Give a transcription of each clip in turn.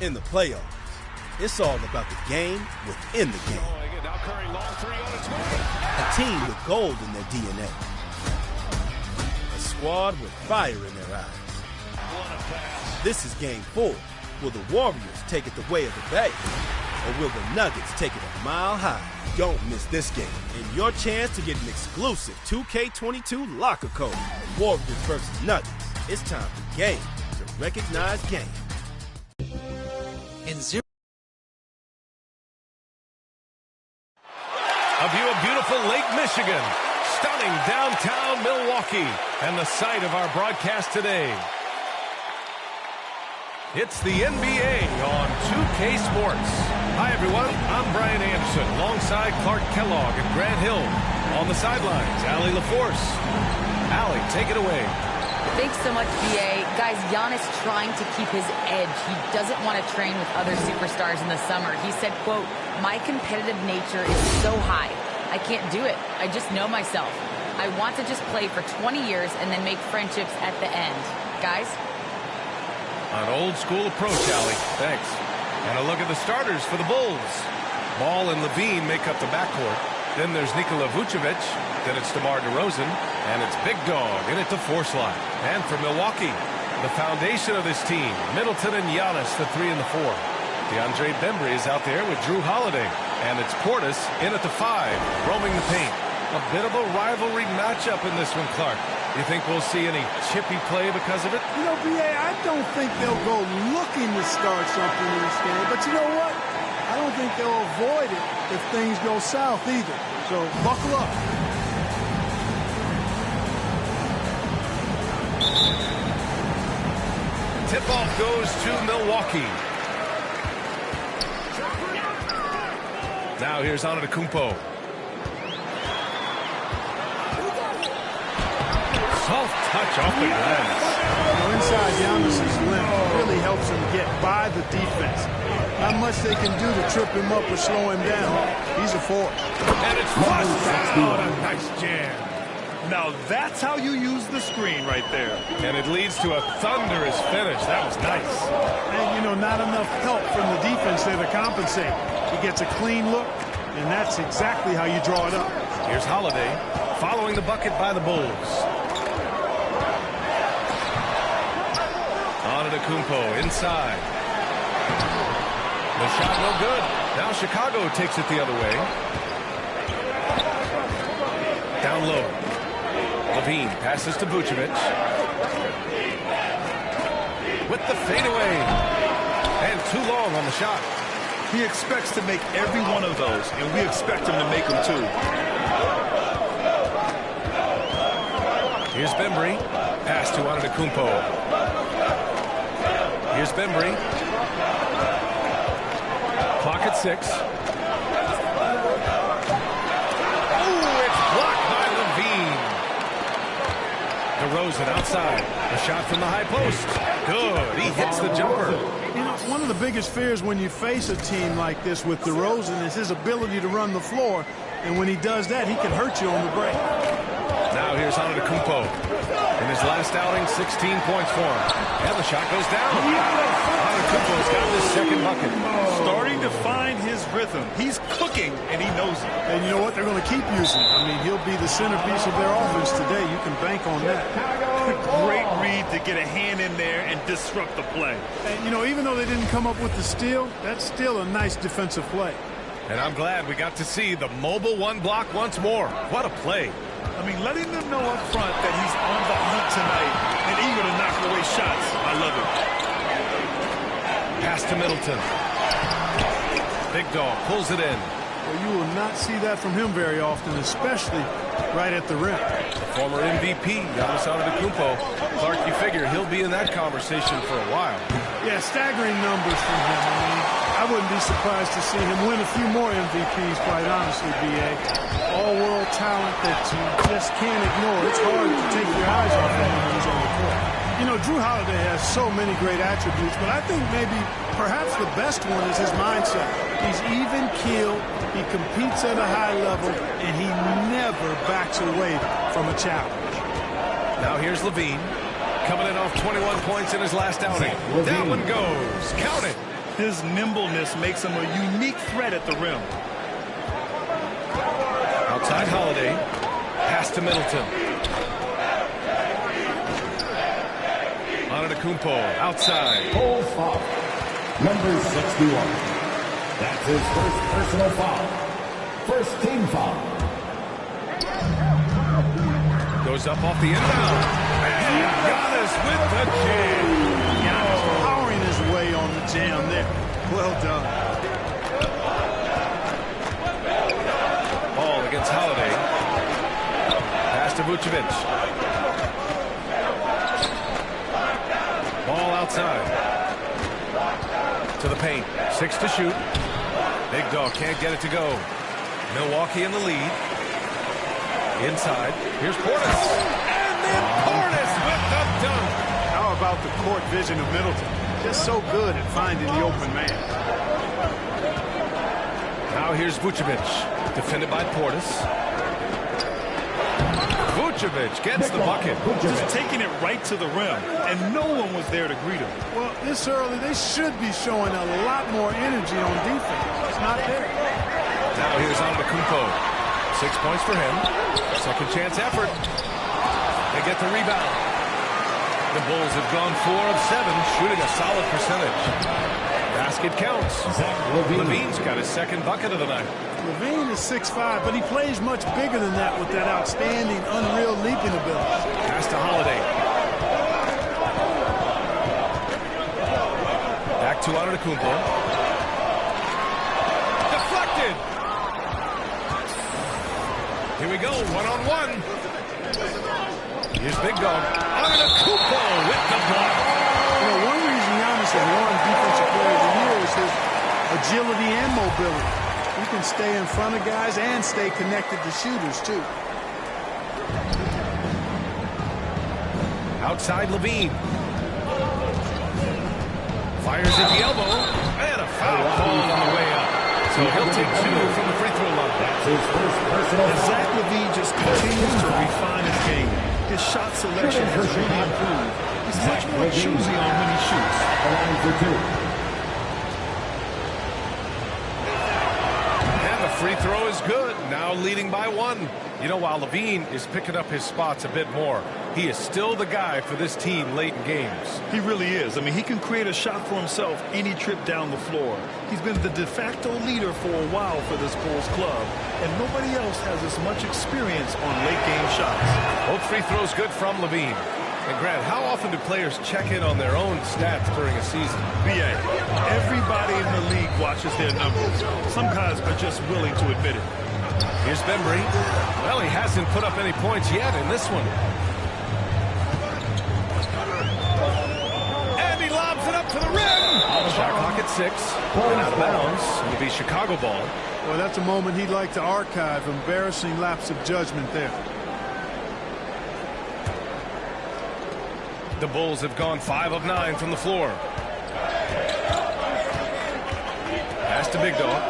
In the playoffs, it's all about the game within the game. A team with gold in their DNA. A squad with fire in their eyes. This is Game 4. Will the Warriors take it the way of the Bay? Or will the Nuggets take it a mile high? Don't miss this game and your chance to get an exclusive 2K22 locker code. Warriors versus Nuggets. It's time for game to recognize game. A view of beautiful Lake Michigan, stunning downtown Milwaukee, and the site of our broadcast today. It's the NBA on 2K Sports. Hi, everyone. I'm Brian Anderson, alongside Clark Kellogg and Grant Hill. On the sidelines, Allie LaForce. Allie, take it away. Thanks so much, BA. Guys, Giannis trying to keep his edge. He doesn't want to train with other superstars in the summer. He said, quote, "My competitive nature is so high. I can't do it. I just know myself. I want to just play for 20 years and then make friendships at the end." Guys? An old school approach, Allie. Thanks. And a look at the starters for the Bulls. Ball and Levine make up the backcourt. Then there's Nikola Vucevic. Then it's DeMar DeRozan. And it's Big Dog in at the 4 slot. And for Milwaukee, the foundation of this team, Middleton and Giannis, the 3 and the 4. DeAndre Bembry is out there with Drew Holiday. And it's Portis in at the 5, roaming the paint. A bit of a rivalry matchup in this one, Clark. You think we'll see any chippy play because of it? You know, BA, I don't think they'll go looking to start something in this game. But you know what? I don't think they'll avoid it if things go south either. So buckle up. Tip-off goes to Milwaukee. Now here's Antetokounmpo. Soft touch off the glass. Inside Giannis's limb really helps him get by the defense. Not much they can do to trip him up or slow him down. He's a force. And it's flushed out. A nice jam. Now that's how you use the screen right there. And it leads to a thunderous finish. That was nice. And, you know, not enough help from the defense there to compensate. He gets a clean look, and that's exactly how you draw it up. Here's Holiday following the bucket by the Bulls. Antetokounmpo inside. The shot no good. Now Chicago takes it the other way. Down low. Levine passes to Vucevic. With the fadeaway. And too long on the shot. He expects to make every one of those, and we expect him to make them too. Here's Bembry. Pass to Antetokounmpo. Here's Bembry. Clock at 6. Oh, it's blocked by Levine. DeRozan outside. A shot from the high post. Good. He hits the jumper. You know, one of the biggest fears when you face a team like this with DeRozan is his ability to run the floor. And when he does that, he can hurt you on the break. Now here's Antetokounmpo. In his last outing, 16 points for him. And the shot goes down. Antetokounmpo's got this second bucket. Starting to find his rhythm. He's cooking, and he knows it. And you know what? They're going to keep using him. I mean, he'll be the centerpiece of their offense today. You can bank on that. Great read to get a hand in there and disrupt the play. And, you know, even though they didn't come up with the steal, that's still a nice defensive play. And I'm glad we got to see the mobile one block once more. What a play. I mean, letting them know up front that he's on the hunt tonight and eager to knock away shots. I love it. Pass to Middleton. Big Dog pulls it in. Well, you will not see that from him very often, especially right at the rim. The former MVP, Giannis Antetokounmpo. Clark, you figure he'll be in that conversation for a while. Yeah, staggering numbers from him. I mean, I wouldn't be surprised to see him win a few more MVPs, quite honestly, B.A. All-world talent that you just can't ignore. It's hard to take your eyes off him when he's on the court. You know, Drew Holiday has so many great attributes, but I think maybe perhaps the best one is his mindset. He's even-keeled, he competes at a high level, and he never backs away from a challenge. Now here's Levine, coming in off 21 points in his last outing. That one goes. Count it. His nimbleness makes him a unique threat at the rim. Outside Holiday. Pass to Middleton. Antetokounmpo outside. Full foul. Number 61. That's his first personal foul. First team foul. Goes up off the inbound. And Giannis with the jam. Giannis powering his way on the jam there. Well done. Ball against Holiday. Pass to Vucevic. Ball outside. To the paint. 6 to shoot. Big Dog can't get it to go. Milwaukee in the lead. Inside. Here's Portis. And then Portis with the dunk. How about the court vision of Middleton? Just so good at finding the open man. Now here's Vucevic. Defended by Portis. Vucevic gets the bucket. Just taking it right to the rim, and no one was there to greet him. Well, this early, they should be showing a lot more energy on defense. It's not there. Now here's Antetokounmpo. 6 points for him. Second chance effort. They get the rebound. The Bulls have gone 4 of 7, shooting a solid percentage. Basket counts. Levine's got his second bucket of the night. Levine is 6'5", but he plays much bigger than that with that outstanding, unreal leaping ability. Pass to Holiday. Back to Antetokounmpo. Deflected. Here we go, one-on-one. Here's Big Dog. Antetokounmpo with the block. You know, one reason Giannis has won Defensive Player of the Year is his agility and mobility. He can stay in front of guys and stay connected to shooters, too. Outside Levine. Fires at the elbow. And a foul call on the way up. So he'll take 2 from the free throw line. That's his first personal And foul. Zach LaVine just continues to refine his game. His shot selection has really improved. He's much more choosy on when he shoots. Line for 2. And the free throw is good. Now leading by 1. You know, while Levine is picking up his spots a bit more, he is still the guy for this team late in games. He really is. I mean, he can create a shot for himself any trip down the floor. He's been the de facto leader for a while for this Bulls club, and nobody else has as much experience on late-game shots. Both free throws good from Levine. And Grant, how often do players check in on their own stats during a season? BA, everybody in the league watches their numbers. Some guys are just willing to admit it. Here's Bembry. Well, he hasn't put up any points yet in this one. And he lobs it up to the rim. Shot clock at 6. And out of bounds. It'll be Chicago ball. Well, that's a moment he'd like to archive. Embarrassing lapse of judgment there. The Bulls have gone 5 of 9 from the floor. Pass to Big Dog.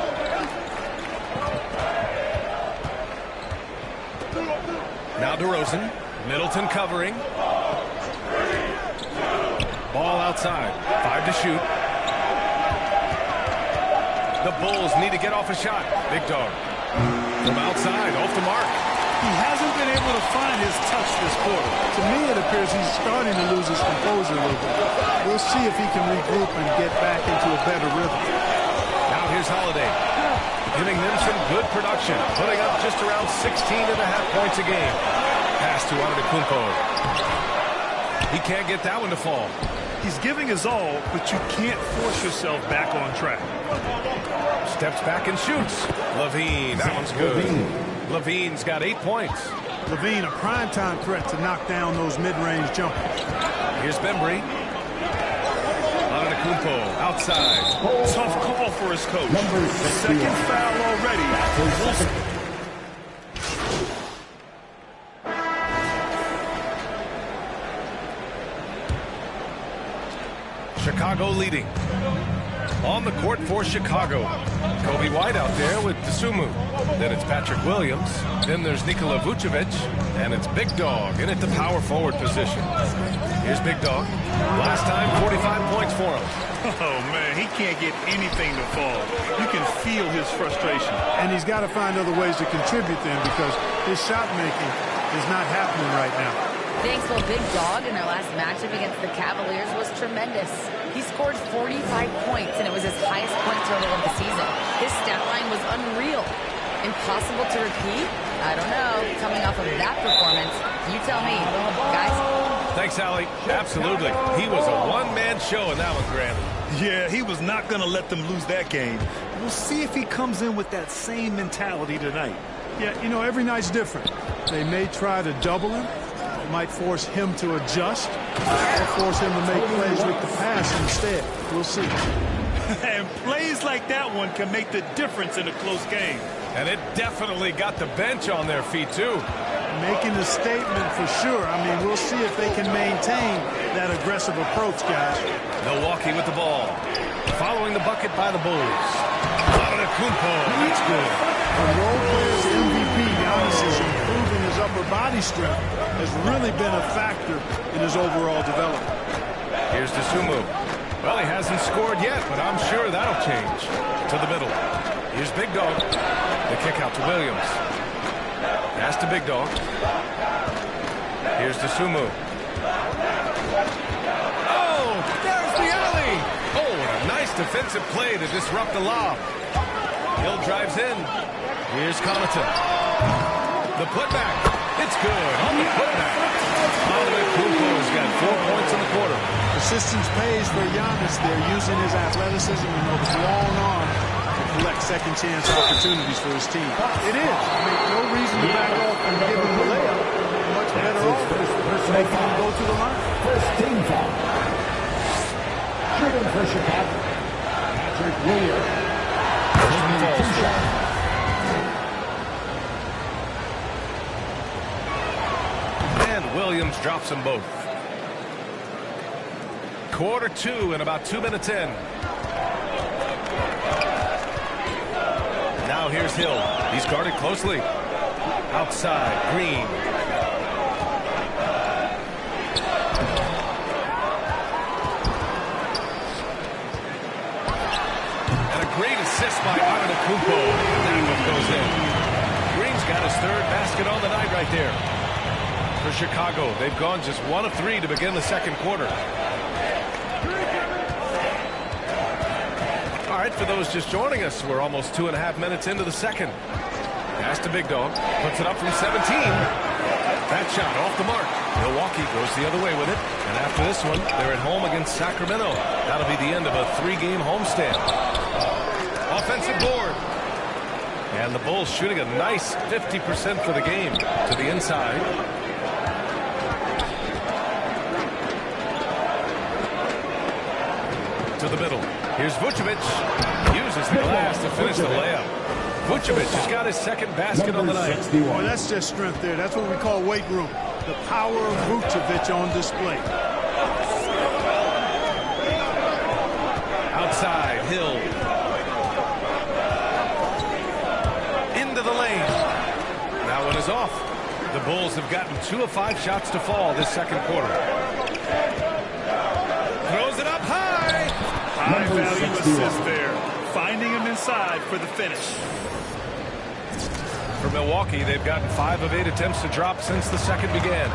Now DeRozan. Middleton covering. Ball outside. 5 to shoot. The Bulls need to get off a shot. Big Dog. From outside, off the mark. He hasn't been able to find his touch this quarter. To me, it appears he's starting to lose his composure a little bit. We'll see if he can regroup and get back into a better rhythm. Now here's Holiday. Giving them some good production. Putting up just around 16.5 points a game. Pass to Antetokounmpo. He can't get that one to fall. He's giving his all, but you can't force yourself back on track. Steps back and shoots. Levine, that one's good. Levine's got 8 points. Levine, a primetime threat to knock down those mid-range jumpers. Here's Bembry. Antetokounmpo outside. Tough call for his coach. Number 61. Second foul already. Chicago leading. On the court for Chicago, Kobe White out there with Dosunmu. Then it's Patrick Williams. Then there's Nikola Vucevic. And it's Big Dog in at the power forward position. Here's Big Dog. Last time, 45 points for him. Oh, man, he can't get anything to fall. You can feel his frustration. And he's got to find other ways to contribute then because his shot making is not happening right now. Thanks. Well, Big Dog in their last matchup against the Cavaliers was tremendous. He scored 45 points, and it was his highest point total of the season. His stat line was unreal. Impossible to repeat? I don't know. Coming off of that performance, you tell me. Guys? Thanks, Allie. Absolutely. He was a one-man show in that one, Grant. Yeah, he was not going to let them lose that game. We'll see if he comes in with that same mentality tonight. Yeah, you know, every night's different. They may try to double him. It might force him to adjust or force him to make plays with the pass instead. We'll see. And plays like that one can make the difference in a close game. And it definitely got the bench on their feet, too. Making a statement for sure. I mean, we'll see if they can maintain that aggressive approach, guys. Milwaukee with the ball. Following the bucket by the Bulls. Antetokounmpo. That's good. From role players to MVP, Giannis is improving his upper body strength has really been a factor in his overall development. Here's Dosunmu. Well, he hasn't scored yet, but I'm sure that'll change. To the middle. Here's Big Dog. The kick out to Williams. Pass to Big Dog. Here's Dosunmu. Oh, there's the alley. Oh, what a nice defensive play to disrupt the lob. Hill drives in. Here's Connaughton. The putback. It's good on the putback. Antetokounmpo has got 4 points in the quarter. Persistence pays for Giannis. They're using his athleticism and those long arms to collect second chance opportunities for his team. It is. I mean, no reason to back off and give him the layup. Much better off making him go to the line. First team foul. Shooting for Chicago, Patrick Williams. And Williams drops them both. Quarter two and about 2 minutes in. Now here's Hill. He's guarded closely. Outside, Green. And a great assist by Antetokounmpo. That one goes in. Green's got his third basket on the night right there. For Chicago, they've gone just 1 of 3 to begin the second quarter. All right, for those just joining us, we're almost 2.5 minutes into the second. Pass to Big Dog. Puts it up from 17. That shot off the mark. Milwaukee goes the other way with it. And after this one, they're at home against Sacramento. That'll be the end of a 3-game homestand. Offensive board. And the Bulls shooting a nice 50% for the game. To the inside. To the middle. Here's Vucevic. Uses the glass to finish the layup. Vucevic has got his second basket on the night. Well, that's just strength there. That's what we call weight room. The power of Vucevic on display. Outside, Hill. Into the lane. That one is off. The Bulls have gotten 2 of 5 shots to fall this second quarter. Throws it up high. High value assist there. Finding him inside for the finish. For Milwaukee, they've gotten 5 of 8 attempts to drop since the second began.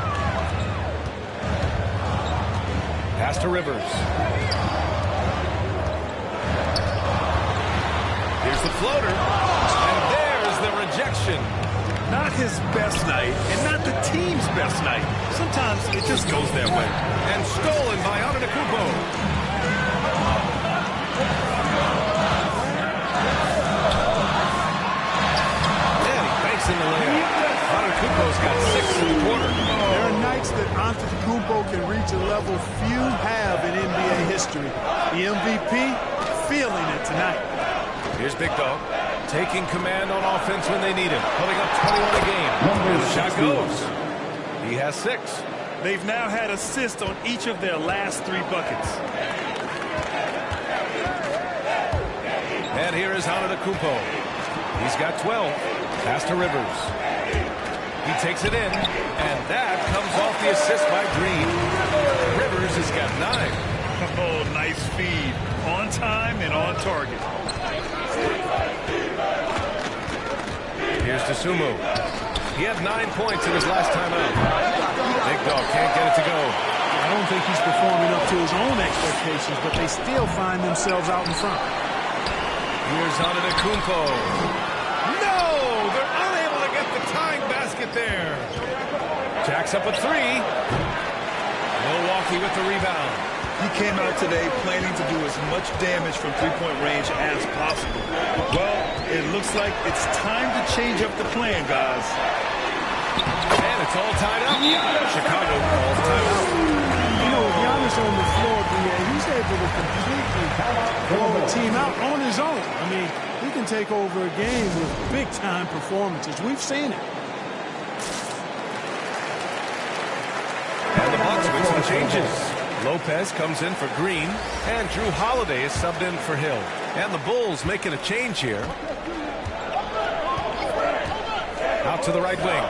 Pass to Rivers. Here's the floater. And there's the rejection. Not his best night, and not the team's best night. Sometimes it just goes that way. And stolen by Antetokounmpo. In the layup. Antetokounmpo's got 6 in the quarter. There are nights that Antetokounmpo can reach a level few have in NBA history. The MVP feeling it tonight. Here's Big Dog taking command on offense when they need it, putting up 21 a game. And the shot goes. He has 6. They've now had assists on each of their last 3 buckets. And here is Antetokounmpo. He's got 12. Pass to Rivers. He takes it in, and that comes off the assist by Green. Rivers has got 9. Oh, nice feed. On time and on target. Here's Dosunmu. He had 9 points in his last time out. Big Dog can't get it to go. I don't think he's performing up to his own expectations, but they still find themselves out in front. Here's Antetokounmpo. No! They're unable to get the tying basket there. Jacks up a 3. Milwaukee with the rebound. He came out today planning to do as much damage from three-point range as possible. Well, it looks like it's time to change up the plan, guys. And it's all tied up. Chicago calls timeout. You know, with Giannis on the floor, he's able to completely blow a team out on his own. I mean, he can take over a game with big-time performances. We've seen it. And the Bucks with some changes. Lopez comes in for Green, and Drew Holiday is subbed in for Hill. And the Bulls making a change here. Out to the right wing.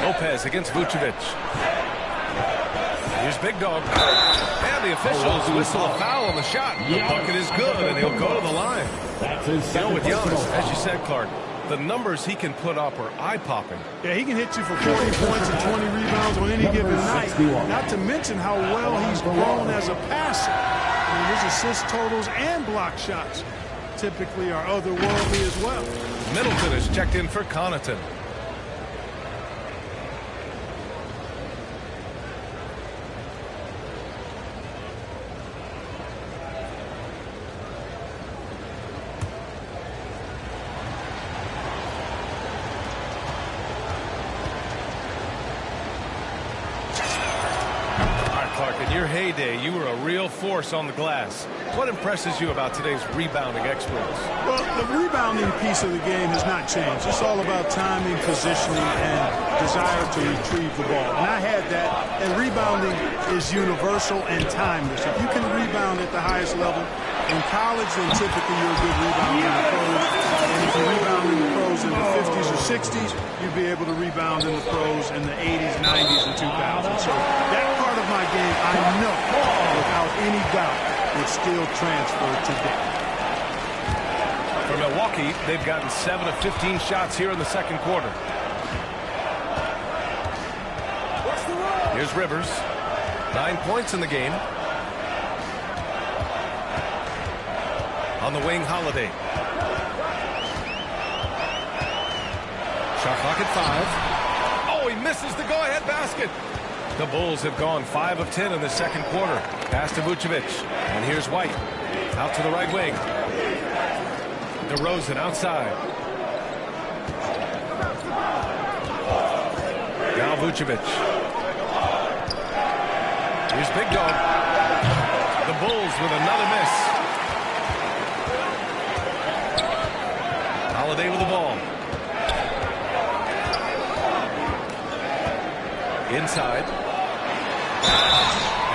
Lopez against Vucevic. Here's Big Dog. And the officials whistle a foul on the shot. The bucket is good, and he'll go to the line. You know, with Giannis, as you said, Clark, the numbers he can put up are eye-popping. Yeah, he can hit you for 40 points and 20 rebounds on any given night. Not to mention how well he's grown as a passer. I mean, his assist totals and block shots typically are otherworldly as well. Middleton is checked in for Connaughton. Your heyday, you were a real force on the glass. What impresses you about today's rebounding experts? Well, the rebounding piece of the game has not changed. It's all about timing, positioning, and desire to retrieve the ball. And I had that, and rebounding is universal and timeless. If you can rebound at the highest level in college, then typically you're a good rebounder in the pros. And if you rebound in the pros in the 50s or 60s, you'd be able to rebound in the pros in the 80s, 90s, and 2000s. So that part of my game, I know, without any doubt, would still transfer today. For Milwaukee, they've gotten 7 of 15 shots here in the second quarter. Here's Rivers. 9 points in the game. On the wing, Holiday. Shot clock at 5. Oh, he misses the go-ahead basket. The Bulls have gone 5 of 10 in the second quarter. Pass to Vucevic. And here's White. Out to the right wing. DeRozan outside. Now Vucevic. Here's Big Dog. The Bulls with another miss. Holiday with the ball. Inside.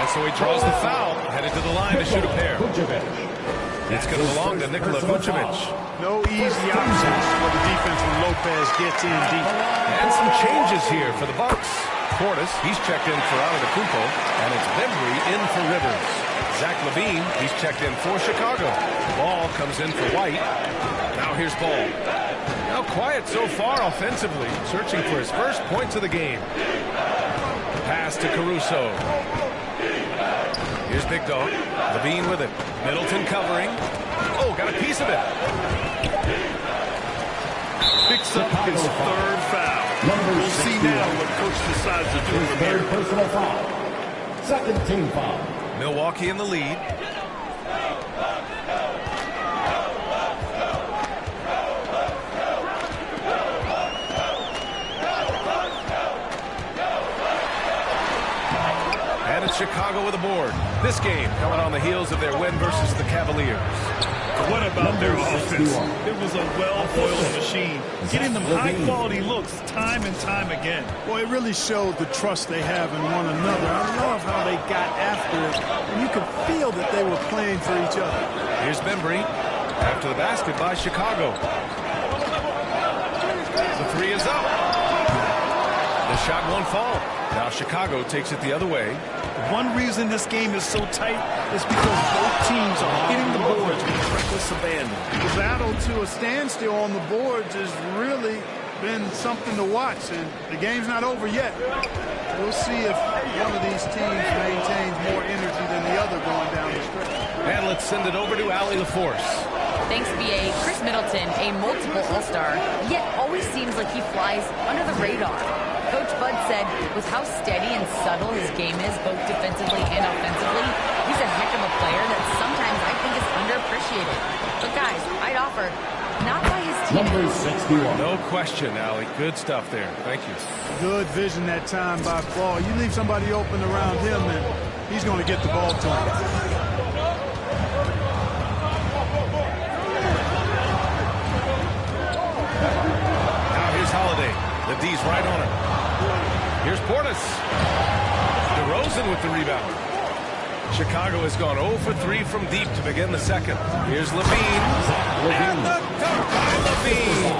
And so he draws the foul, headed to the line to shoot a pair. It's going to belong to Nikola Vucevic. No easy options for the defense when Lopez gets in deep. And some changes here for the Bucks. Portis, he's checked in for Antetokounmpo, and it's Bembry in for Rivers. Zach LaVine, he's checked in for Chicago. Ball comes in for White. Now here's Ball. Now quiet so far offensively, searching for his first points of the game. Pass to Caruso. Here's Big Dog. LaVine with it. Middleton covering. Oh, got a piece of it. Picks up his third foul. We'll see now what coach decides to do from here. Personal foul. Second team foul. Milwaukee in the lead. And it's Chicago with a board. This game coming on the heels of their win versus the Cavaliers. What about their offense? It was a well-oiled machine, getting them high-quality looks time and time again. Well, it really showed the trust they have in one another. I love how they got after it, and you could feel that they were playing for each other. Here's Bembry after the basket by Chicago. The three is up. The shot won't fall. Now Chicago takes it the other way. One reason this game is so tight is because both teams are hitting the boards with reckless abandon. The battle to a standstill on the boards has really been something to watch, and the game's not over yet. We'll see if one of these teams maintains more energy than the other going down the stretch. And let's send it over to Allie LaForce. Thanks, B.A. Chris Middleton, a multiple All-Star, yet always seems like he flies under the radar. Coach Bud said with how steady and subtle his game is, both defensively and offensively, he's a heck of a player that sometimes I think is underappreciated. But guys, I'd offer, not by his team. Number 61. No question, Allie. Good stuff there. Thank you. Good vision that time by Ball. You leave somebody open around him, and he's going to get the ball to him. Now here's Holiday. The D's right on him. Here's Portis. DeRozan with the rebound. Chicago has gone 0 for 3 from deep to begin the second. Here's Levine. And the dunk by Levine.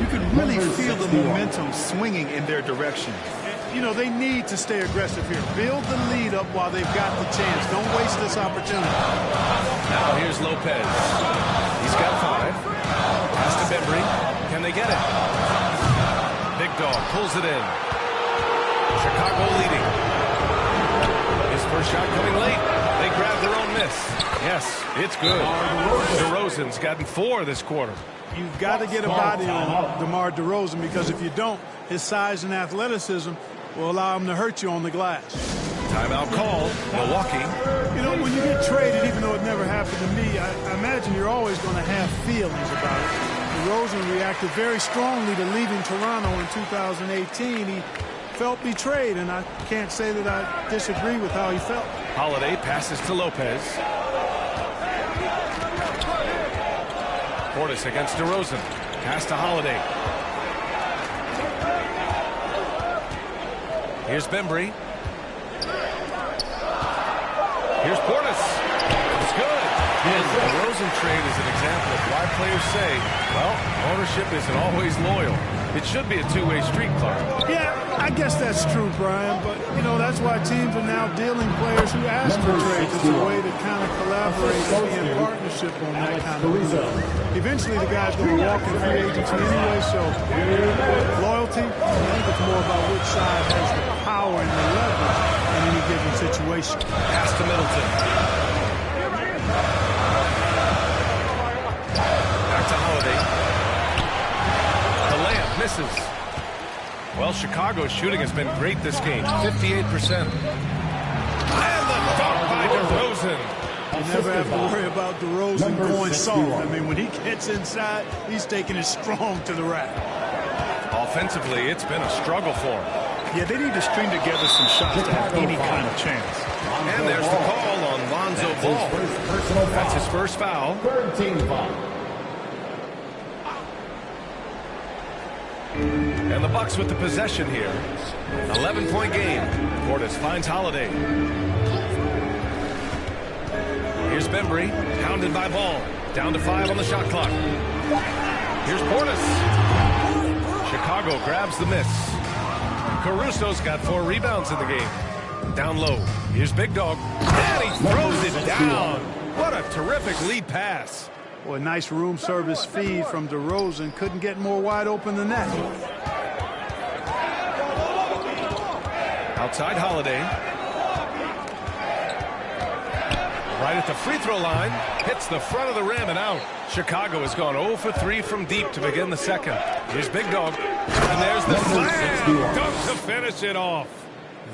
You can really feel the momentum swinging in their direction. You know, they need to stay aggressive here. Build the lead up while they've got the chance. Don't waste this opportunity. Now here's Lopez. He's got 5. Pass to Bembry. Can they get it? Big Dog pulls it in. Chicago leading. His first shot coming late. They grab their own miss. Yes, it's good. DeRozan's gotten 4 this quarter. You've got to get a body on DeMar DeRozan, because if you don't, his size and athleticism will allow him to hurt you on the glass. Timeout call, Milwaukee. You know, when you get traded, even though it never happened to me, I imagine you're always going to have feelings about it. DeRozan reacted very strongly to leaving Toronto in 2018. He felt betrayed, and I can't say that I disagree with how he felt. Holiday passes to Lopez. Portis against DeRozan. Pass to Holiday. Here's Bembry. Here's Portis. It's good. And the DeRozan trade is an example of why players say, well, ownership isn't always loyal. It should be a two-way street, Clark. Yeah, I guess that's true, Brian. But, you know, that's why teams are now dealing players who ask for trades. It's a way to kind of collaborate and be in partnership on that kind of move. Eventually, the guy's going to walk in free agency anyway, so loyalty, I think it's more about which side has the power and the leverage in any given situation. Pass to Middleton. Back to Holiday. The layup misses. Well, Chicago's shooting has been great this game, 58%. And the dunk by DeRozan. You never have to worry about DeRozan going soft. I mean, when he gets inside, he's taking it strong to the rack. Offensively, it's been a struggle for him. Yeah, they need to string together some shots to have any kind of chance. And there's the call on Lonzo Ball. That's his first foul. Third team foul. And the Bucks with the possession here. 11-point game. Portis finds Holiday. Here's Bembry, pounded by Ball. Down to 5 on the shot clock. Here's Portis. Chicago grabs the miss. Caruso's got 4 rebounds in the game. Down low. Here's Big Dog. And he throws it down. What a terrific lead pass. Boy, nice room service feed from DeRozan. Couldn't get more wide open than that. Outside Holiday. Right at the free throw line. Hits the front of the rim and out. Chicago has gone 0 for 3 from deep to begin the second. Here's Big Dog. And there's the slam. Dunk to finish it off.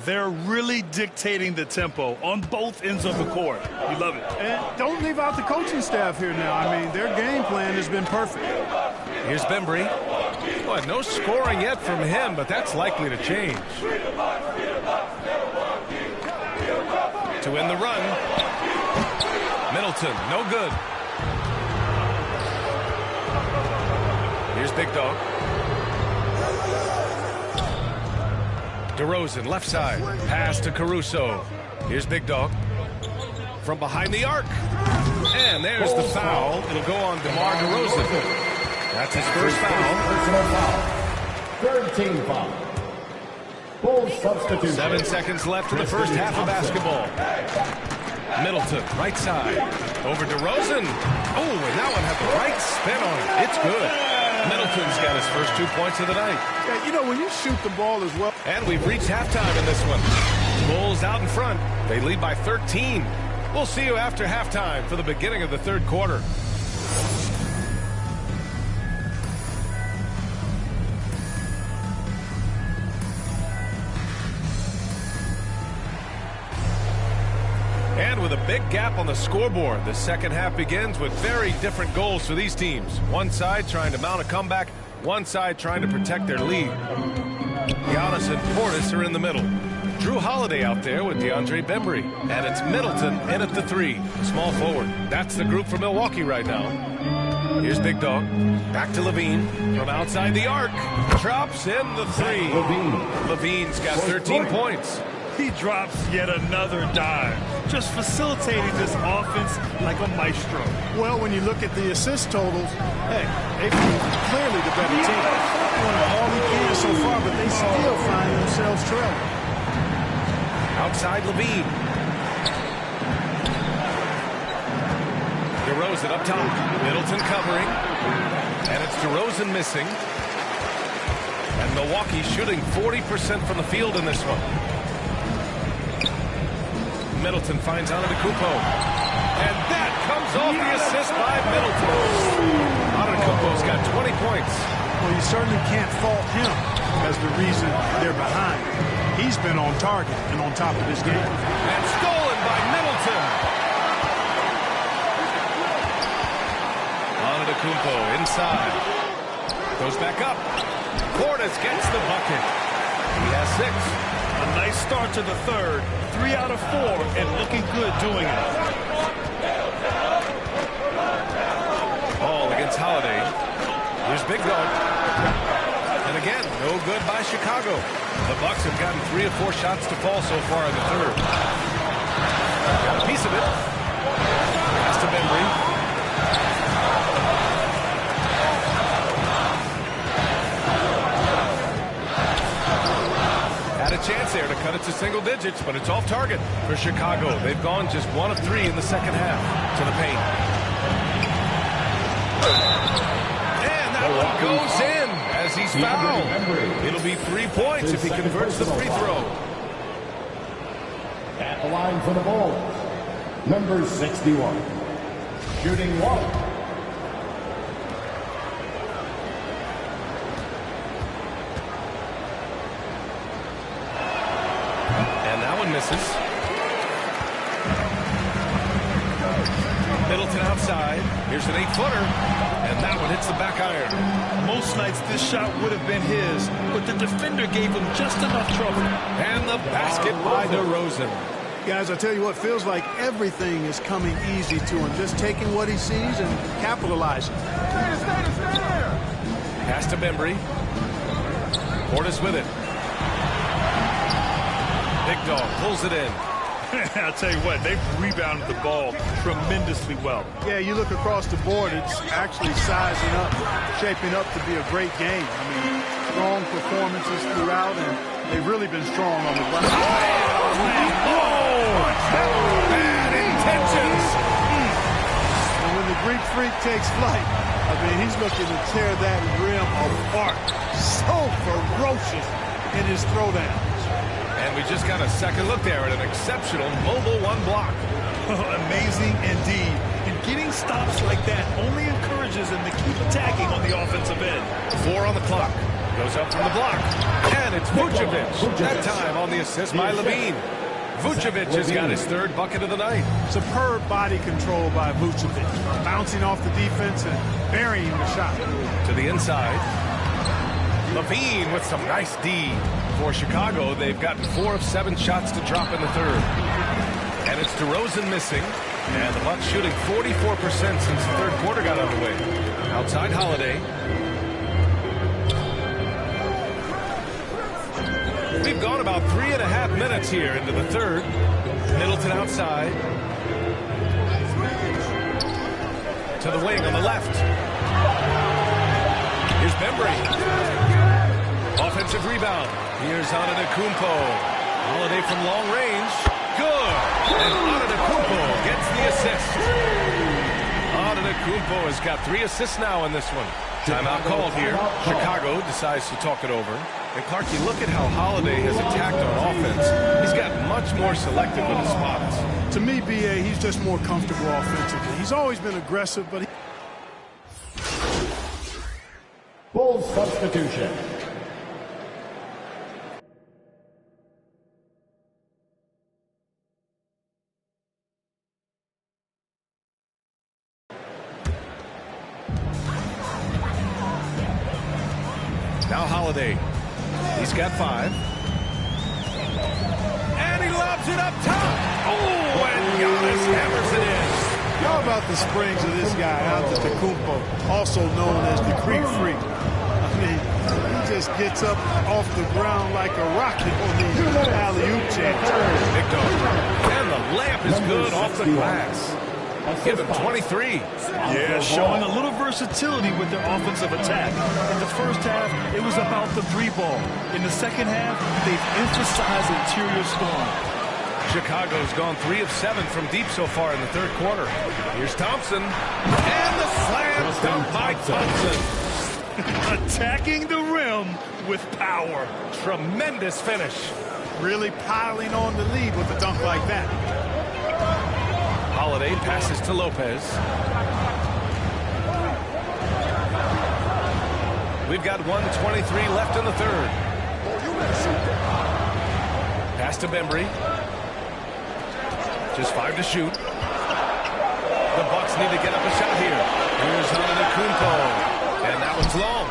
They're really dictating the tempo on both ends of the court. We love it. And don't leave out the coaching staff here now. I mean, their game plan has been perfect. Here's Bembry. Boy, no scoring yet from him, but that's likely to change. To end the run. Middleton, no good. Here's Big Dog. DeRozan, left side. Pass to Caruso. Here's Big Dog. From behind the arc. And there's the foul. It'll go on DeMar DeRozan. That's his first foul. Personal foul. Third team foul. Bulls substitution. 7 seconds left in the first half of basketball. Middleton, right side. Over DeRozan. Oh, and that one had the right spin on it. It's good. Middleton's got his first 2 points of the night. Yeah, you know, when you shoot the ball as well. And we've reached halftime in this one. Bulls out in front. They lead by 13. We'll see you after halftime for the beginning of the third quarter. And with a big gap on the scoreboard, the second half begins with very different goals for these teams. One side trying to mount a comeback, one side trying to protect their lead. Giannis and Portis are in the middle. Drew Holiday out there with DeAndre Bembry. And it's Middleton in at the three, small forward. That's the group for Milwaukee right now. Here's Big Dog. Back to Levine from outside the arc. Drops in the three. Levine's got 13 points. He drops yet another dive, just facilitating this offense like a maestro. Well, when you look at the assist totals, hey, they've been clearly the better team. Doing all he can so far, but they still find themselves trailing. Outside Levine. DeRozan up top. Middleton covering. And it's DeRozan missing. And Milwaukee shooting 40% from the field in this one. Middleton finds Antetokounmpo. And that comes off the assist by Middleton. Antetokounmpo's got 20 points. Well, you certainly can't fault him as the reason they're behind. He's been on target and on top of his game. And stolen by Middleton. Antetokounmpo inside. Goes back up. Portis gets the bucket. He has 6. A nice start to the third. 3 out of 4 and looking good doing it. Ball against Holiday. Here's Big Dog. And again, no good by Chicago. The Bucks have gotten 3 or 4 shots to fall so far in the third. Got a piece of it. Pass to Bembry. Had a chance there to cut it to single digits, but it's off target for Chicago. They've gone just 1 of 3 in the second half to the paint. And that one goes in as he's fouled. It'll be 3 points if he converts the free throw. At the line for the Bulls, number 61, shooting 1. Misses. Middleton outside. Here's an 8-footer. And that one hits the back iron. Most nights this shot would have been his, but the defender gave him just enough trouble. And the basket by DeRozan. Guys, I tell you what, feels like everything is coming easy to him. Just taking what he sees and capitalizing. Pass to Bembry. Portis with it. Big Dog pulls it in. I'll tell you what, they've rebounded the ball tremendously well. Yeah, you look across the board, it's actually sizing up, shaping up to be a great game. I mean, strong performances throughout, and they've really been strong on the glass. Bad intentions. And when the Greek Freak takes flight, I mean, he's looking to tear that rim apart. So ferocious in his throwdown. And we just got a second look there at an exceptional mobile 1 block. Amazing indeed. And getting stops like that only encourages him to keep attacking on the offensive end. 4 on the clock. Goes up from the block. And it's Vucevic. That time on the assist by Levine. Vucevic has got his 3rd bucket of the night. Superb body control by Vucevic. Bouncing off the defense and burying the shot. To the inside. Levine with some nice D. For Chicago, they've gotten 4 of 7 shots to drop in the third. And it's DeRozan missing. And the Bucks shooting 44% since the third quarter got underway. Outside Holiday. We've gone about 3.5 minutes here into the third. Middleton outside. To the wing on the left. Here's Bembry. Offensive rebound. Here's Antetokounmpo. Holiday from long range. Good. And Antetokounmpo gets the assist. Antetokounmpo has got 3 assists now in this one. Timeout called here. Chicago decides to talk it over. And Clark, you look at how Holiday has attacked on offense. He's got much more selective with his spots. To me, B.A., he's just more comfortable offensively. He's always been aggressive, but Bulls substitution. Now Holiday. He's got 5. And he lobs it up top. Oh, and Giannis hammers it in. how about the springs of this guy, Antetokounmpo, also known as the Greek Freak? I mean, he just gets up off the ground like a rocket on the alley-oop chance. Big dog. And the layup is good off the glass. Give him 23. Yeah, showing a little versatility with their offensive attack. In the first half, it was about the 3-ball. In the second half, they've emphasized interior scoring. Chicago's gone 3 of 7 from deep so far in the third quarter. Here's Thompson. And the slam dunk by Thompson. Attacking the rim with power. Tremendous finish. Really piling on the lead with a dunk like that. Holiday passes to Lopez. We've got 1:23 left in the third. Pass to Bembry. Just 5 to shoot. The Bucks need to get up a shot here. Here's Antetokounmpo. And that one's long.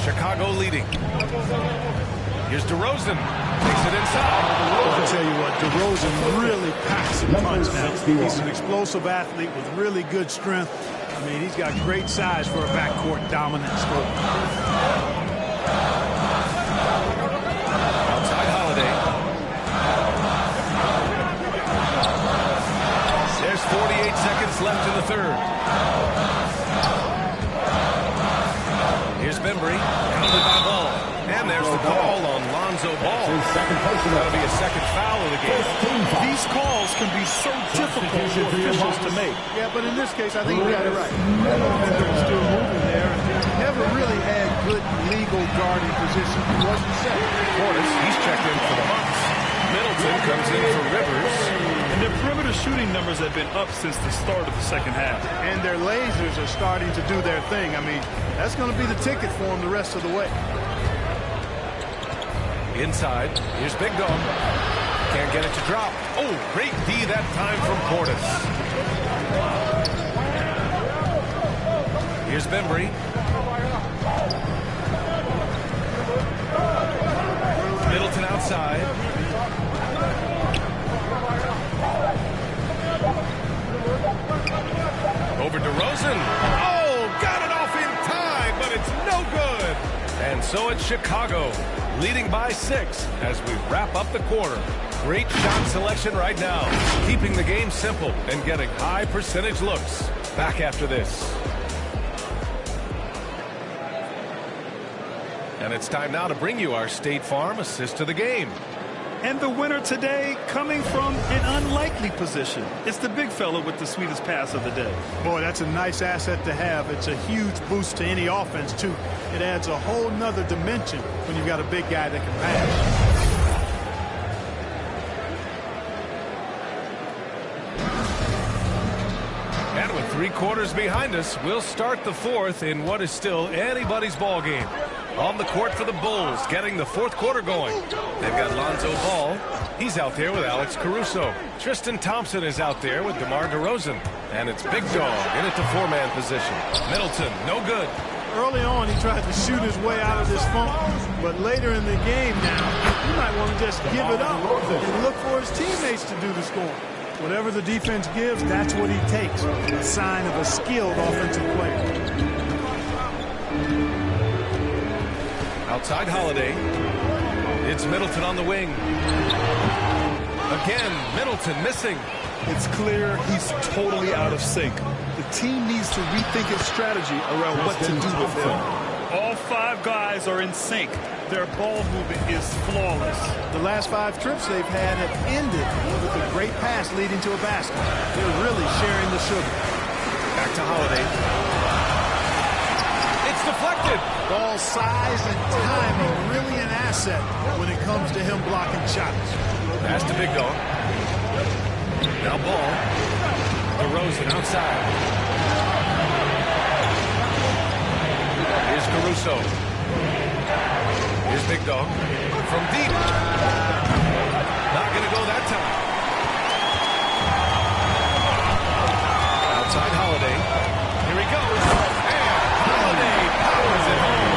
Chicago leading. Here's DeRozan. Takes it inside. I'll tell you what, DeRozan really packs a punch now. He's an explosive athlete with really good strength. I mean, he's got great size for a backcourt dominant scorer. Outside Holiday. There's 48 seconds left in the third. Here's Bembry. Counted by Ball. And there's the call on Lonzo Ball. That'll be a second foul of the game. These calls can be so difficult for officials to make. Yeah, but in this case, I think he got it right. He's still moving there. He never really had good legal guarding position. He wasn't set. Portis, he's checked in for the Bucks. Middleton comes in for Rivers. And their perimeter shooting numbers have been up since the start of the second half. And their lasers are starting to do their thing. I mean, that's going to be the ticket for them the rest of the way. Inside, here's Big Dog. Can't get it to drop. Oh, great D that time from Portis. Here's Bembry. Middleton outside. Over DeRozan. Oh, got it off in time, but it's no good. And so it's Chicago, leading by 6 as we wrap up the quarter. Great shot selection right now, keeping the game simple and getting high percentage looks. Back after this. And it's time now to bring you our State Farm assist to the game. And the winner today coming from an unlikely position. It's the big fella with the sweetest pass of the day. Boy, that's a nice asset to have. It's a huge boost to any offense, too. It adds a whole nother dimension when you've got a big guy that can pass. And with 3 quarters behind us, we'll start the fourth in what is still anybody's ball game. On the court for the Bulls, getting the fourth quarter going. They've got Lonzo Ball. He's out there with Alex Caruso. Tristan Thompson is out there with DeMar DeRozan. And it's Big Dog in at the 4-man position. Middleton, no good. Early on, he tried to shoot his way out of this funk, but later in the game now, he might want to just give it up and look for his teammates to do the scoring. Whatever the defense gives, that's what he takes. A sign of a skilled offensive player. Outside Holiday. It's Middleton on the wing. Again, Middleton missing. It's clear he's totally out of sync. The team needs to rethink its strategy around what to do with him. All 5 guys are in sync. Their ball movement is flawless. The last 5 trips they've had have ended with a great pass leading to a basket. They're really sharing the sugar. Back to Holiday. It's deflected. Ball size and timing really an asset when it comes to him blocking shots. Pass to Big Dog. Now ball. DeRozan outside. Here's Caruso. Here's Big Dog. From deep. Not going to go that time. Outside Holiday. Here he goes. And Holiday powers it home.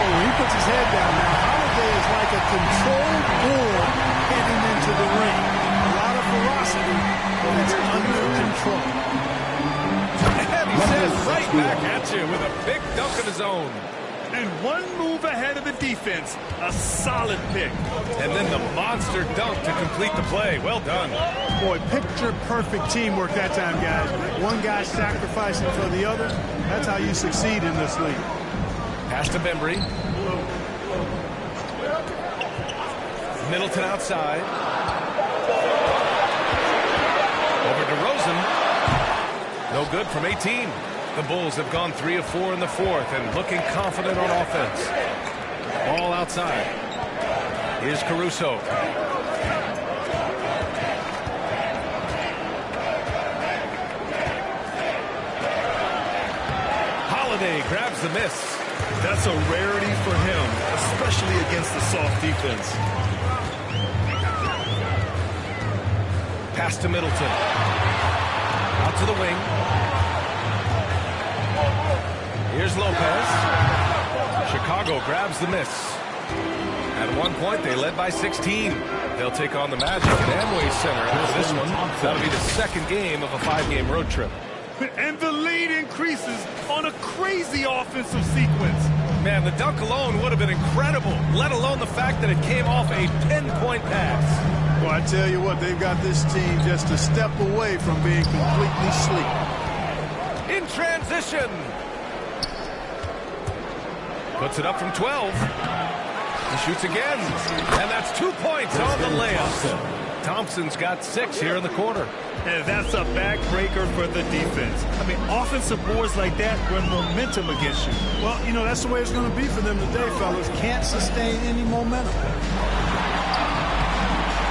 Oh, when he puts his head down now, Holiday is like a controlled bull heading into the ring. A lot of velocity, but it's under control. And he says right back at you with a big dunk of his own. And one move ahead of the defense. A solid pick. And then the monster dunk to complete the play. Well done. Boy, picture-perfect teamwork that time, guys. One guy sacrificing for the other. That's how you succeed in this league. Pass to Bembry. Middleton outside. Over to DeRozan. No good from 18. The Bulls have gone 3 of 4 in the 4th and looking confident on offense. Ball outside. Here's Caruso. Holiday grabs the miss. That's a rarity for him, especially against the soft defense. Pass to Middleton. Out to the wing. Here's Lopez. Chicago grabs the miss. At one point, they led by 16. They'll take on the Magic at Amway Center after this one. That'll be the second game of a 5-game road trip. And the lead increases on a crazy offensive sequence. Man, the dunk alone would have been incredible, let alone the fact that it came off a pinpoint pass. Well, I tell you what, they've got this team just a step away from being completely sleep. In transition. Puts it up from 12. He shoots again. And that's 2 points on the layup. Thompson's got 6 here in the quarter. And that's a backbreaker for the defense. I mean, offensive boards like that run momentum against you. Well, you know, that's the way it's going to be for them today, fellas. Can't sustain any momentum.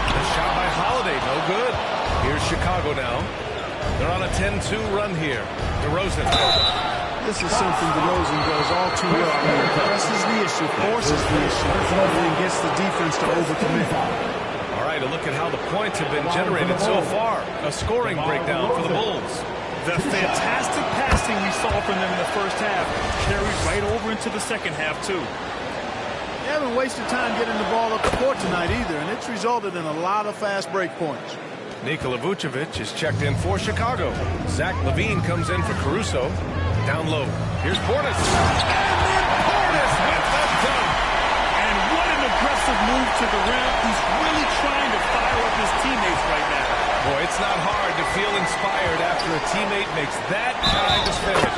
The shot by Holiday, no good. Here's Chicago now. They're on a 10-2 run here. DeRozan. This is something DeRozan does all too well. He presses the issue, forces the issue, and then gets the defense to overcommit. All right, a look at how the points have been generated so far. A scoring breakdown for the Bulls. The fantastic passing we saw from them in the first half carried right over into the second half, too. They haven't wasted time getting the ball up the court tonight either, and it's resulted in a lot of fast break points. Nikola Vucevic is checked in for Chicago. Zach LaVine comes in for Caruso. Down low. Here's Portis. And Portis with the dunk. And what an aggressive move to the rim. He's really trying to fire up his teammates right now. Boy, it's not hard to feel inspired after a teammate makes that kind of finish.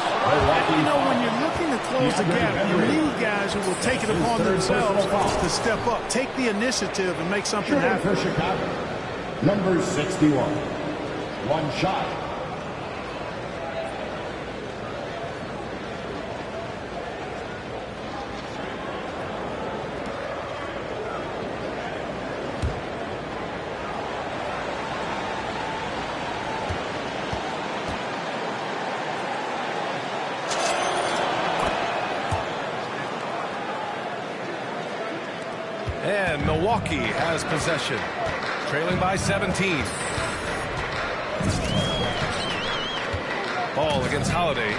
You know, when you're looking to close the gap, you need guys who will take it upon themselves to step up, take the initiative, and make something happen. For Chicago, number 61. One shot. And Milwaukee has possession, trailing by 17. Ball against Holiday.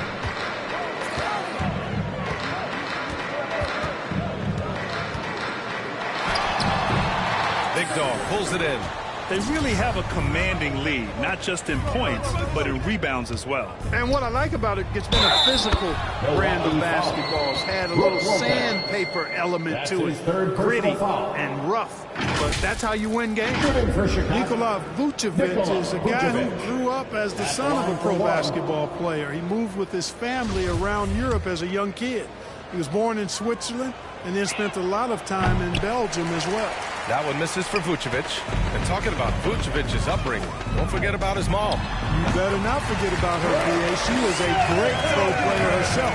Big Dog pulls it in. They really have a commanding lead, not just in points, but in rebounds as well. And what I like about it, it's been a physical brand of basketball. It's had a little sandpaper element to it, gritty and rough. But that's how you win games. Nikola Vucevic is a guy who grew up as the son of a pro basketball player. He moved with his family around Europe as a young kid. He was born in Switzerland and then spent a lot of time in Belgium as well. That one misses for Vucevic. And talking about Vucevic's upbringing, don't forget about his mom. You better not forget about her, B.A. She was a great pro player herself.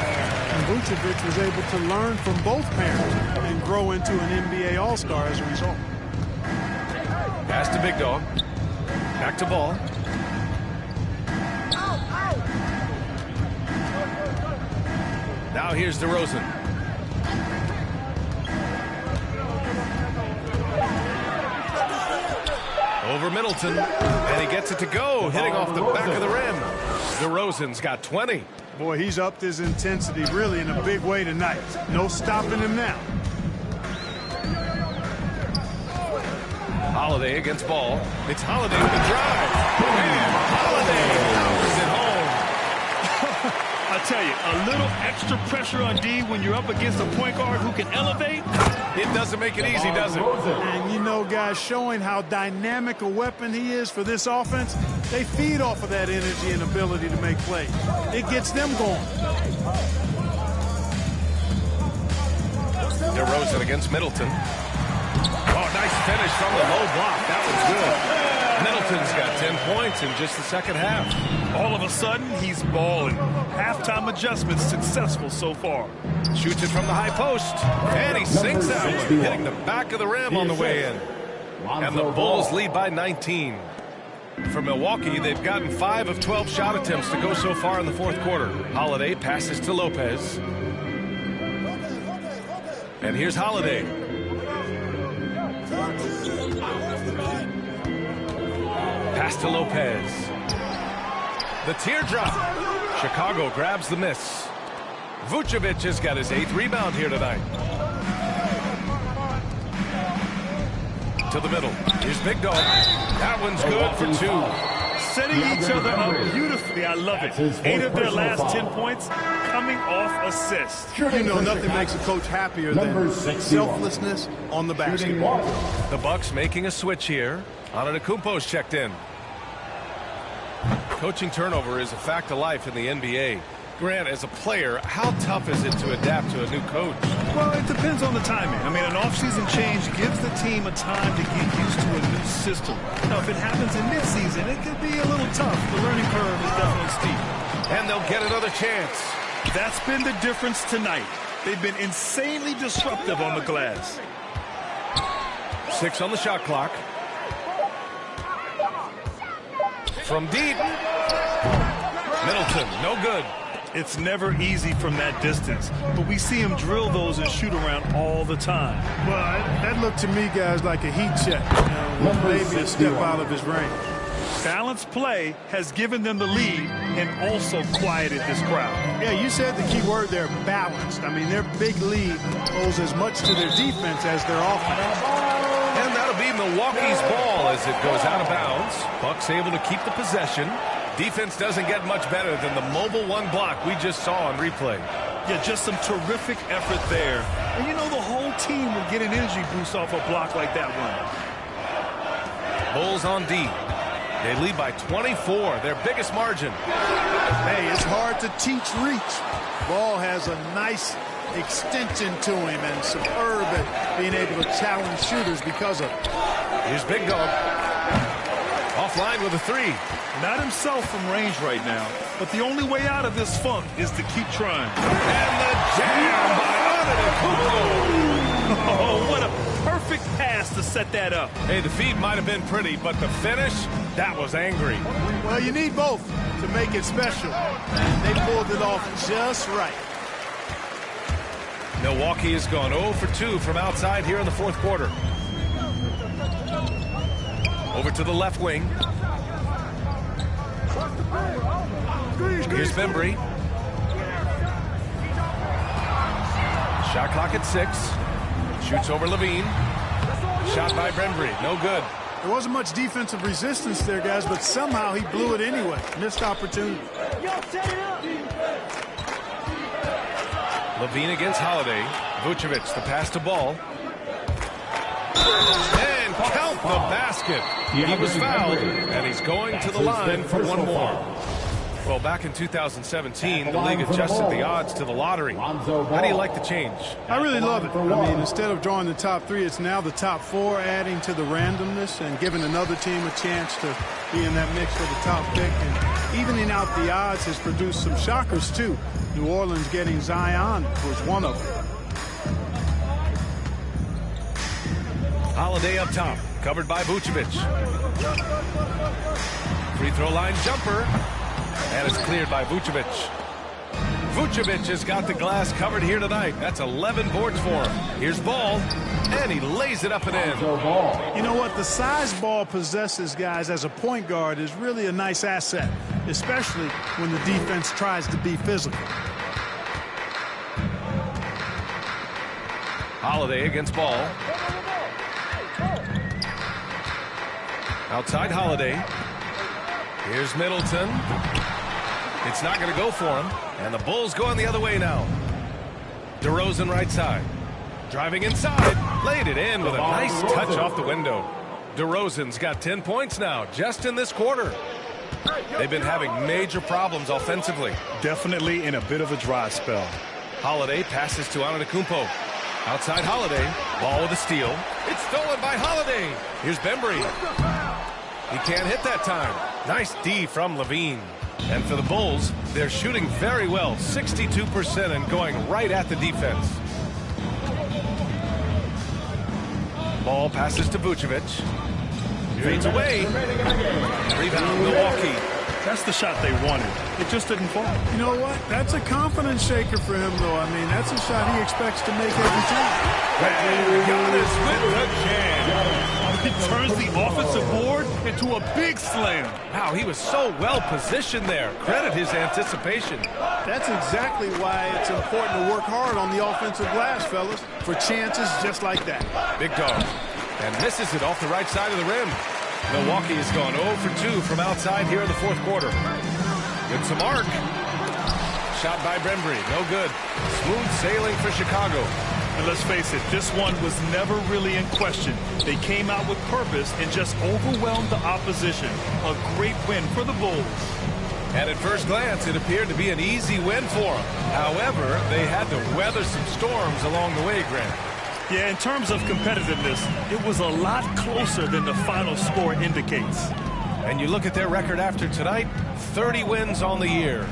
And Vucevic was able to learn from both parents and grow into an NBA All-Star as a result. Pass to Big Dog. Back to Ball. Now here's DeRozan. Over Middleton, and he gets it to go, hitting off the back of the rim. DeRozan's got 20. Boy, he's upped his intensity really in a big way tonight. No stopping him now. Holiday against Ball. It's Holiday with the drive. And Holiday powers it home. I tell you, a little extra pressure on D when you're up against a point guard who can elevate. It doesn't make it easy, does it? And you know, guys, showing how dynamic a weapon he is for this offense, they feed off of that energy and ability to make plays. It gets them going. DeRozan against Middleton. Oh, nice finish from the low block. That was good. Middleton's got 10 points in just the second half. All of a sudden, he's balling. Halftime adjustments successful so far. Shoots it from the high post. And he sinks that one, hitting the back of the rim on the way in. And the Bulls lead by 19. For Milwaukee, they've gotten 5 of 12 shot attempts to go so far in the fourth quarter. Holiday passes to Lopez. And here's Holiday. Pass to Lopez. The teardrop. Chicago grabs the miss. Vucevic has got his 8th rebound here tonight. To the middle. Here's Big Dog. That one's good for 2. Setting each other up beautifully. I love it. 8 of their last 10 points coming off assists. You know, nothing makes a coach happier than selflessness on the basketball. The Bucks making a switch here. Antetokounmpo's checked in. Coaching turnover is a fact of life in the NBA. Grant, as a player, how tough is it to adapt to a new coach? Well, it depends on the timing. I mean, an offseason change gives the team a time to get used to a new system. Now, if it happens in midseason, it could be a little tough. The learning curve is definitely steep. And they'll get another chance. That's been the difference tonight. They've been insanely disruptive on the glass. 6 on the shot clock. From deep. Middleton, no good. It's never easy from that distance, but we see him drill those and shoot around all the time. Well, that looked to me, guys, like a heat check. You know, maybe a step out of his range. Balanced play has given them the lead and also quieted this crowd. Yeah, you said the key word there, balanced. I mean, their big lead owes as much to their defense as their offense. And that'll be Milwaukee's ball as it goes out of bounds. Bucks able to keep the possession. Defense doesn't get much better than the mobile one block we just saw on replay. Yeah, just some terrific effort there. And you know, the whole team will get an energy boost off a block like that one. Bulls on D. They lead by 24, their biggest margin. Hey, it's hard to teach reach. Ball has a nice extension to him and superb at being able to challenge shooters because of it. Here's Big Dog. Offline with a 3. Not himself from range right now, but the only way out of this funk is to keep trying. And the jam by Antetokounmpo. Oh, what a perfect pass to set that up. Hey, the feed might have been pretty, but the finish, that was angry. Well, you need both to make it special. And they pulled it off just right. Milwaukee has gone 0 for 2 from outside here in the fourth quarter. Over to the left wing. Here's Bembry. Shot clock at 6. Shoots over Levine. Shot by Bembry. No good. There wasn't much defensive resistance there, guys, but somehow he blew it anyway. Missed opportunity. Levine against Holiday. Vucevic, the pass to Ball. And count the basket. He was fouled, and he's going to the line for one more. Well, back in 2017, the league adjusted the odds to the lottery. How do you like the change? I really love it. I mean, instead of drawing the top 3, it's now the top 4, adding to the randomness and giving another team a chance to be in that mix for the top pick. And evening out the odds has produced some shockers, too. New Orleans getting Zion was one of them. Holiday up top, covered by Vucevic. Free throw line jumper. And it's cleared by Vucevic. Vucevic has got the glass covered here tonight. That's 11 boards for him. Here's Ball, and he lays it up and in. You know what? The size Ball possesses, guys, as a point guard is really a nice asset, especially when the defense tries to be physical. Holiday against Ball. Outside Holiday. Here's Middleton. It's not going to go for him. And the Bulls going the other way now. DeRozan right side. Driving inside. Laid it in with a nice touch off the window. DeRozan's got 10 points now, just in this quarter. They've been having major problems offensively. Definitely in a bit of a dry spell. Holiday passes to Antetokounmpo. Outside Holiday. Ball with a steal. It's stolen by Holiday. Here's Bembry. He can't hit that time. Nice D from Levine. And for the Bulls, they're shooting very well, 62% and going right at the defense. Ball passes to Vucevic. Fades away. Rebound, Milwaukee. That's the shot they wanted. It just didn't fall. You know what? That's a confidence shaker for him, though. I mean, that's a shot he expects to make every time. Giannis with the jam. He turns the offensive board into a big slam. Wow, he was so well positioned there. Credit his anticipation. That's exactly why it's important to work hard on the offensive glass, fellas, for chances just like that. Big dog. And misses it off the right side of the rim. Milwaukee has gone 0 for 2 from outside here in the fourth quarter. Good to mark. Shot by Bembry. No good. Smooth sailing for Chicago. And let's face it, this one was never really in question. They came out with purpose and just overwhelmed the opposition. A great win for the Bulls. And at first glance, it appeared to be an easy win for them. However, they had to weather some storms along the way, Grant. Yeah, in terms of competitiveness, it was a lot closer than the final score indicates. And you look at their record after tonight, 30 wins on the year.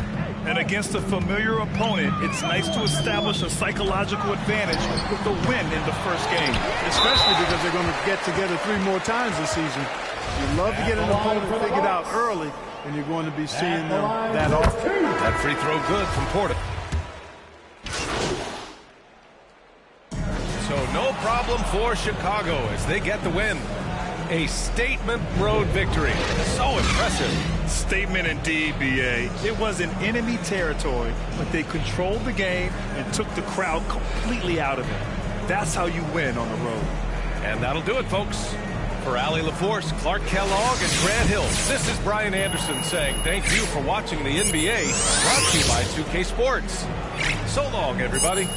And against a familiar opponent, it's nice to establish a psychological advantage with the win in the first game. Especially because they're going to get together 3 more times this season. You love to get an opponent figured out early, and you're going to be seeing them that often. That free throw good from Porter. So no problem for Chicago as they get the win. A statement road victory. So impressive. Statement indeed, B.A. It was in enemy territory, but they controlled the game and took the crowd completely out of it. That's how you win on the road. And that'll do it, folks. For Allie LaForce, Clark Kellogg, and Grant Hill, this is Brian Anderson saying thank you for watching the NBA, brought to you by 2K Sports. So long, everybody.